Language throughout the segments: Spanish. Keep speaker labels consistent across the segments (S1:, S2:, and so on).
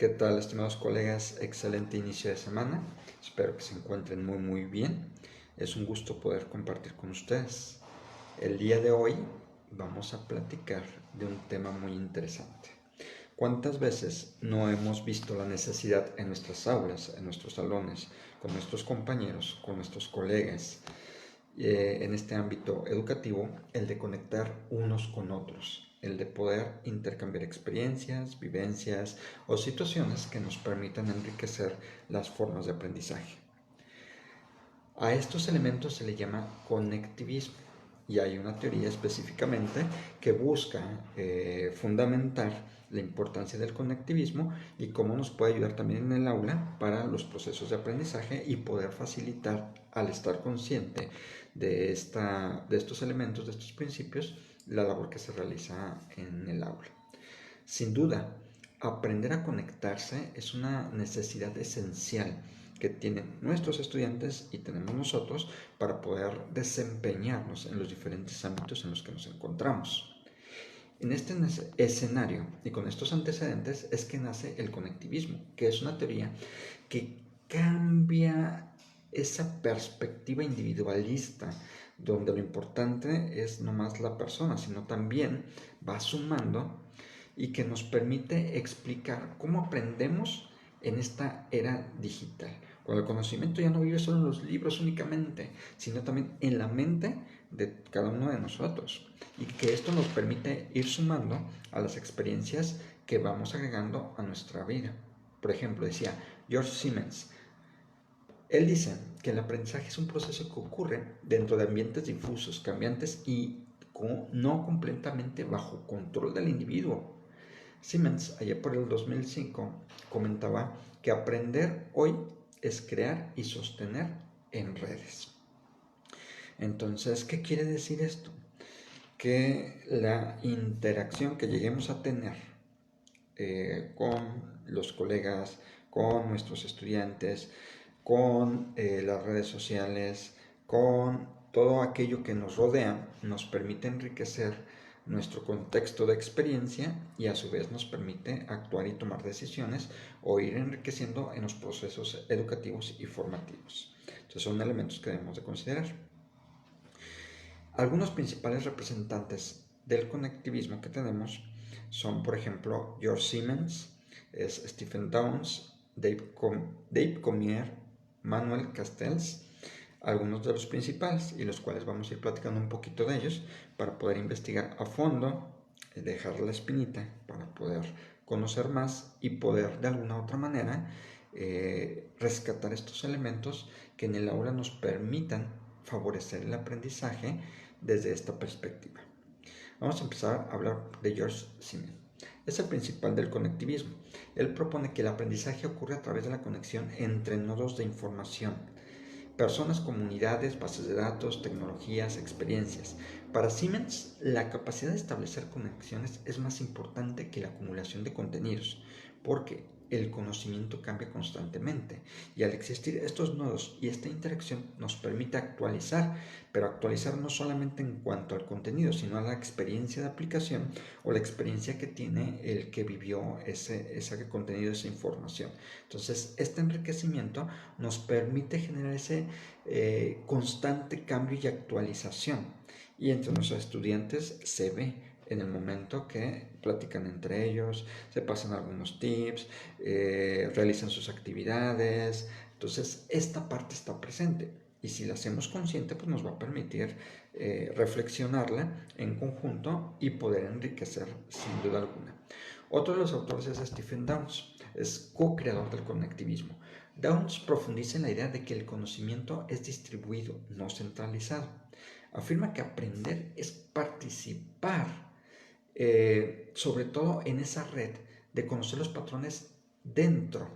S1: ¿Qué tal, estimados colegas? Excelente inicio de semana. Espero que se encuentren muy bien. Es un gusto poder compartir con ustedes. El día de hoy vamos a platicar de un tema muy interesante. ¿Cuántas veces no hemos visto la necesidad en nuestras aulas, en nuestros salones, con nuestros compañeros, con nuestros colegas, en este ámbito educativo, el de conectar unos con otros, el de poder intercambiar experiencias, vivencias o situaciones que nos permitan enriquecer las formas de aprendizaje? A estos elementos se le llama conectivismo y hay una teoría específicamente que busca fundamentar la importancia del conectivismo y cómo nos puede ayudar también en el aula para los procesos de aprendizaje y poder facilitar, al estar consciente de estos elementos, de estos principios, la labor que se realiza en el aula. Sin duda, aprender a conectarse es una necesidad esencial que tienen nuestros estudiantes y tenemos nosotros para poder desempeñarnos en los diferentes ámbitos en los que nos encontramos. En este escenario y con estos antecedentes es que nace el conectivismo, que es una teoría que cambia esa perspectiva individualista, donde lo importante es no más la persona, sino también va sumando y que nos permite explicar cómo aprendemos en esta era digital. Cuando el conocimiento ya no vive solo en los libros únicamente, sino también en la mente de cada uno de nosotros. Y que esto nos permite ir sumando a las experiencias que vamos agregando a nuestra vida. Por ejemplo, decía George Siemens, él dice que el aprendizaje es un proceso que ocurre dentro de ambientes difusos, cambiantes y no completamente bajo control del individuo. Siemens, allá por el 2005, comentaba que aprender hoy es crear y sostener en redes. Entonces, ¿qué quiere decir esto? Que la interacción que lleguemos a tener con los colegas, con nuestros estudiantes, con las redes sociales, con todo aquello que nos rodea, nos permite enriquecer nuestro contexto de experiencia y a su vez nos permite actuar y tomar decisiones o ir enriqueciendo en los procesos educativos y formativos. Entonces son elementos que debemos de considerar. Algunos principales representantes del conectivismo que tenemos son, por ejemplo, George Siemens, es Stephen Downes, Dave Cormier, Manuel Castells, algunos de los principales y los cuales vamos a ir platicando un poquito de ellos para poder investigar a fondo, dejar la espinita para poder conocer más y poder de alguna u otra manera rescatar estos elementos que en el aula nos permitan favorecer el aprendizaje desde esta perspectiva. Vamos a empezar a hablar de George Siemens. Es el principal del conectivismo. Él propone que el aprendizaje ocurre a través de la conexión entre nodos de información, personas, comunidades, bases de datos, tecnologías, experiencias. Para Siemens, la capacidad de establecer conexiones es más importante que la acumulación de contenidos, porque el conocimiento cambia constantemente y al existir estos nodos y esta interacción nos permite actualizar, pero actualizar no solamente en cuanto al contenido, sino a la experiencia de aplicación o la experiencia que tiene el que vivió ese contenido, esa información. Entonces, este enriquecimiento nos permite generar ese constante cambio y actualización. Y entre nuestros estudiantes se ve en el momento que platican entre ellos, se pasan algunos tips, realizan sus actividades. Entonces, esta parte está presente. Y si la hacemos consciente, pues nos va a permitir reflexionarla en conjunto y poder enriquecer sin duda alguna. Otro de los autores es Stephen Downes, es co-creador del conectivismo. Downes profundiza en la idea de que el conocimiento es distribuido, no centralizado. Afirma que aprender es participar, sobre todo en esa red, de conocer los patrones dentro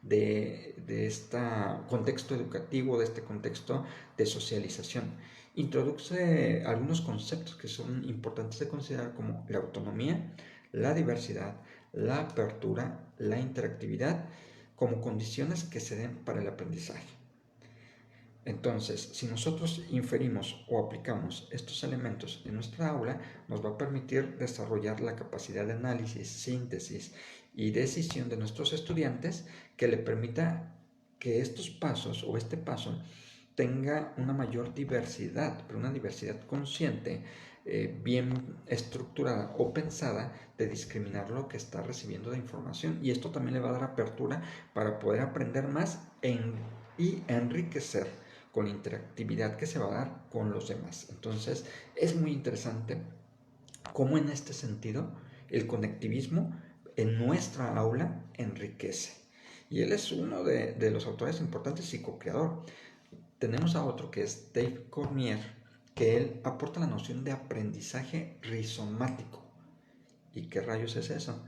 S1: de este contexto educativo, de este contexto de socialización. Introduce algunos conceptos que son importantes de considerar como la autonomía, la diversidad, la apertura, la interactividad como condiciones que se den para el aprendizaje. Entonces, si nosotros inferimos o aplicamos estos elementos en nuestra aula, nos va a permitir desarrollar la capacidad de análisis, síntesis y decisión de nuestros estudiantes que le permita que estos pasos o este paso tenga una mayor diversidad, pero una diversidad consciente, bien estructurada o pensada de discriminar lo que está recibiendo de información. Y esto también le va a dar apertura para poder aprender más y enriquecer con la interactividad que se va a dar con los demás. Entonces es muy interesante cómo en este sentido el conectivismo en nuestra aula enriquece. Y él es uno de los autores importantes y co-creador. Tenemos a otro que es Dave Cormier, que él aporta la noción de aprendizaje rizomático. ¿Y qué rayos es eso?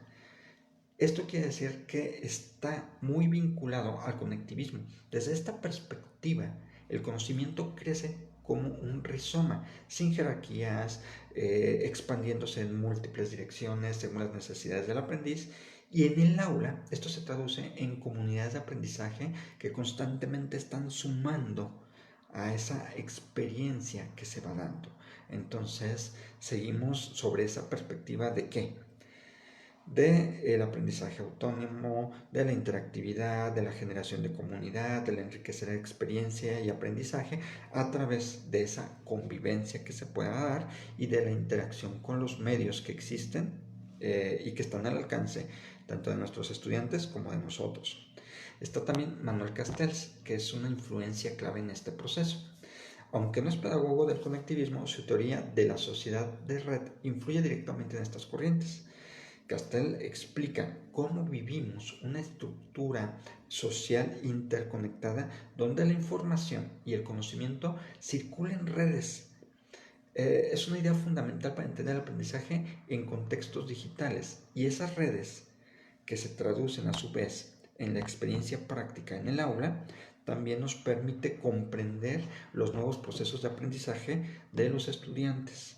S1: Esto quiere decir que está muy vinculado al conectivismo. Desde esta perspectiva, el conocimiento crece como un rizoma, sin jerarquías, expandiéndose en múltiples direcciones según las necesidades del aprendiz. Y en el aula, esto se traduce en comunidades de aprendizaje que constantemente están sumando a esa experiencia que se va dando. Entonces, seguimos sobre esa perspectiva de ¿qué? Del aprendizaje autónomo, de la interactividad, de la generación de comunidad, del enriquecer experiencia y aprendizaje a través de esa convivencia que se pueda dar y de la interacción con los medios que existen y que están al alcance tanto de nuestros estudiantes como de nosotros. Está también Manuel Castells, que es una influencia clave en este proceso. Aunque no es pedagogo del conectivismo, su teoría de la sociedad de red influye directamente en estas corrientes. Castell explica cómo vivimos una estructura social interconectada donde la información y el conocimiento circulan en redes. Es una idea fundamental para entender el aprendizaje en contextos digitales y esas redes que se traducen a su vez en la experiencia práctica en el aula también nos permite comprender los nuevos procesos de aprendizaje de los estudiantes.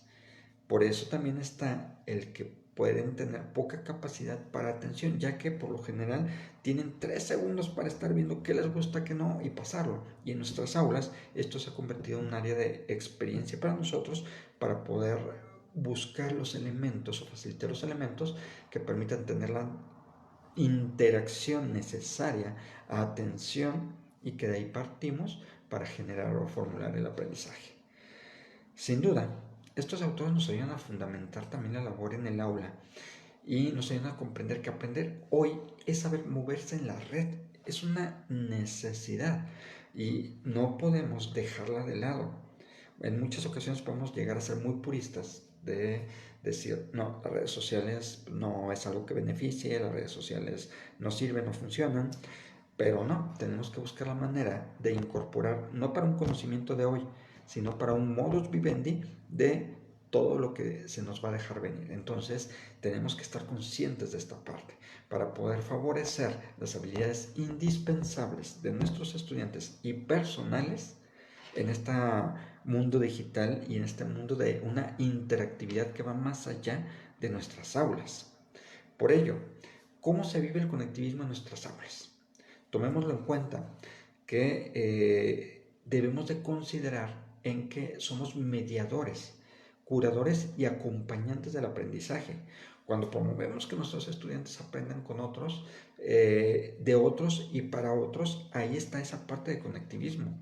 S1: Por eso también está el que pueden tener poca capacidad para atención, ya que por lo general tienen 3 segundos para estar viendo qué les gusta, qué no y pasarlo. Y en nuestras aulas esto se ha convertido en un área de experiencia para nosotros para poder buscar los elementos o facilitar los elementos que permitan tener la interacción necesaria a atención y que de ahí partimos para generar o formular el aprendizaje. Sin duda, estos autores nos ayudan a fundamentar también la labor en el aula y nos ayudan a comprender que aprender hoy es saber moverse en la red, es una necesidad y no podemos dejarla de lado. En muchas ocasiones podemos llegar a ser muy puristas de decir, no, las redes sociales no es algo que beneficie, las redes sociales no sirven, no funcionan, pero no, tenemos que buscar la manera de incorporar, no para un conocimiento de hoy, sino para un modus vivendi de todo lo que se nos va a dejar venir. Entonces, tenemos que estar conscientes de esta parte para poder favorecer las habilidades indispensables de nuestros estudiantes y personales en este mundo digital y en este mundo de una interactividad que va más allá de nuestras aulas. Por ello, ¿cómo se vive el conectivismo en nuestras aulas? Tomémoslo en cuenta que debemos de considerar en que somos mediadores, curadores y acompañantes del aprendizaje. Cuando promovemos que nuestros estudiantes aprendan con otros, de otros y para otros, ahí está esa parte de conectivismo,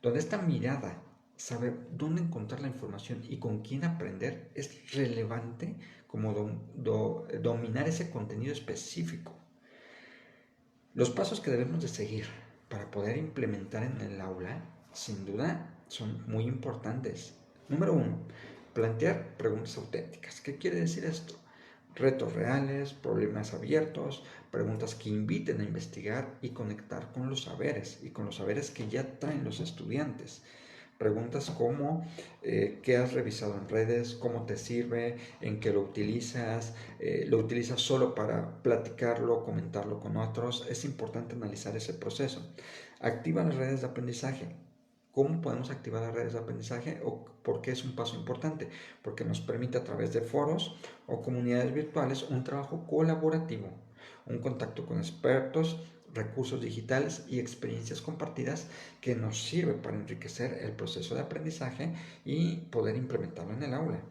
S1: donde esta mirada, saber dónde encontrar la información y con quién aprender, es relevante como dominar ese contenido específico. Los pasos que debemos de seguir para poder implementar en el aula, sin duda, son muy importantes. Número 1, plantear preguntas auténticas. ¿Qué quiere decir esto? Retos reales, problemas abiertos, preguntas que inviten a investigar y conectar con los saberes y con los saberes que ya traen los estudiantes. Preguntas como qué has revisado en redes, cómo te sirve, en qué lo utilizas solo para platicarlo, comentarlo con otros. Es importante analizar ese proceso. Activa las redes de aprendizaje. ¿Cómo podemos activar las redes de aprendizaje? ¿O por qué es un paso importante? Porque nos permite a través de foros o comunidades virtuales un trabajo colaborativo, un contacto con expertos, recursos digitales y experiencias compartidas que nos sirve para enriquecer el proceso de aprendizaje y poder implementarlo en el aula.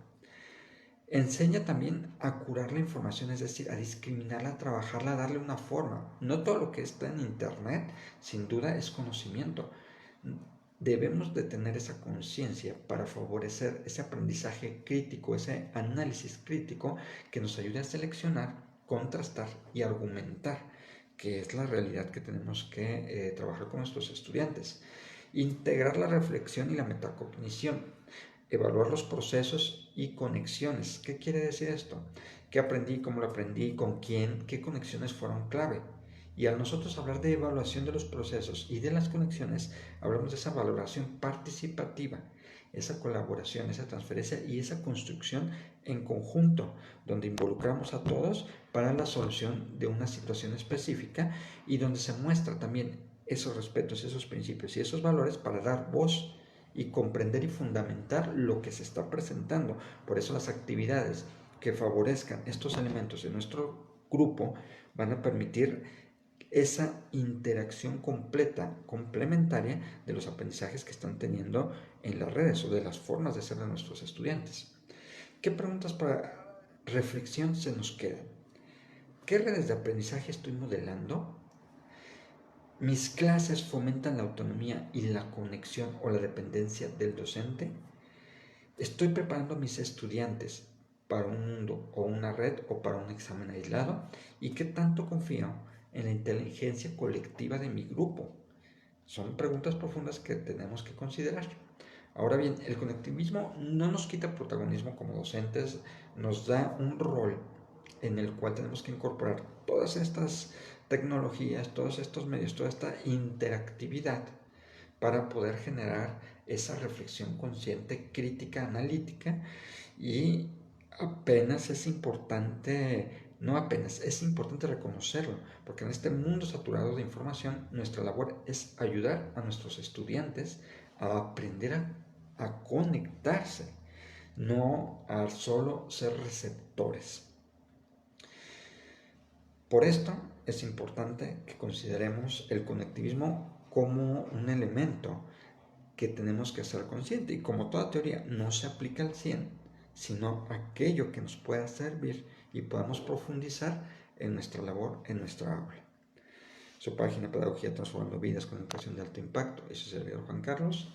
S1: Enseña también a curar la información, es decir, a discriminarla, a trabajarla, a darle una forma. No todo lo que está en Internet, sin duda, es conocimiento. Debemos de tener esa conciencia para favorecer ese aprendizaje crítico, ese análisis crítico que nos ayude a seleccionar, contrastar y argumentar, que es la realidad que tenemos que trabajar con nuestros estudiantes. Integrar la reflexión y la metacognición, evaluar los procesos y conexiones. ¿Qué quiere decir esto? ¿Qué aprendí? ¿Cómo lo aprendí? ¿Con quién? ¿Qué conexiones fueron clave? Y al nosotros hablar de evaluación de los procesos y de las conexiones, hablamos de esa valoración participativa, esa colaboración, esa transferencia y esa construcción en conjunto, donde involucramos a todos para la solución de una situación específica y donde se muestra también esos respetos, esos principios y esos valores para dar voz y comprender y fundamentar lo que se está presentando. Por eso las actividades que favorezcan estos elementos en nuestro grupo van a permitir esa interacción completa, complementaria de los aprendizajes que están teniendo en las redes o de las formas de ser de nuestros estudiantes. ¿Qué preguntas para reflexión se nos quedan? ¿Qué redes de aprendizaje estoy modelando? ¿Mis clases fomentan la autonomía y la conexión o la dependencia del docente? ¿Estoy preparando a mis estudiantes para un mundo o una red o para un examen aislado? ¿Y qué tanto confío en la inteligencia colectiva de mi grupo? Son preguntas profundas que tenemos que considerar. Ahora bien, el conectivismo no nos quita protagonismo como docentes, nos da un rol en el cual tenemos que incorporar todas estas tecnologías, todos estos medios, toda esta interactividad para poder generar esa reflexión consciente, crítica, analítica y apenas es importante, no apenas, es importante reconocerlo, porque en este mundo saturado de información, nuestra labor es ayudar a nuestros estudiantes a aprender a conectarse, no a solo ser receptores. Por esto es importante que consideremos el conectivismo como un elemento que tenemos que ser consciente y como toda teoría no se aplica al 100, sino aquello que nos pueda servir y podamos profundizar en nuestra labor, en nuestra aula. Su página Pedagogía Transformando Vidas con Educación de Alto Impacto y su servidor Juan Carlos,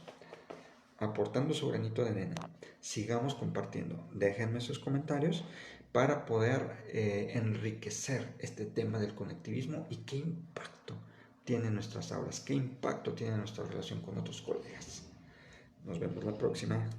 S1: aportando su granito de arena. Sigamos compartiendo. Déjenme sus comentarios para poder enriquecer este tema del conectivismo y qué impacto tiene en nuestras aulas, qué impacto tiene en nuestra relación con otros colegas. Nos vemos la próxima.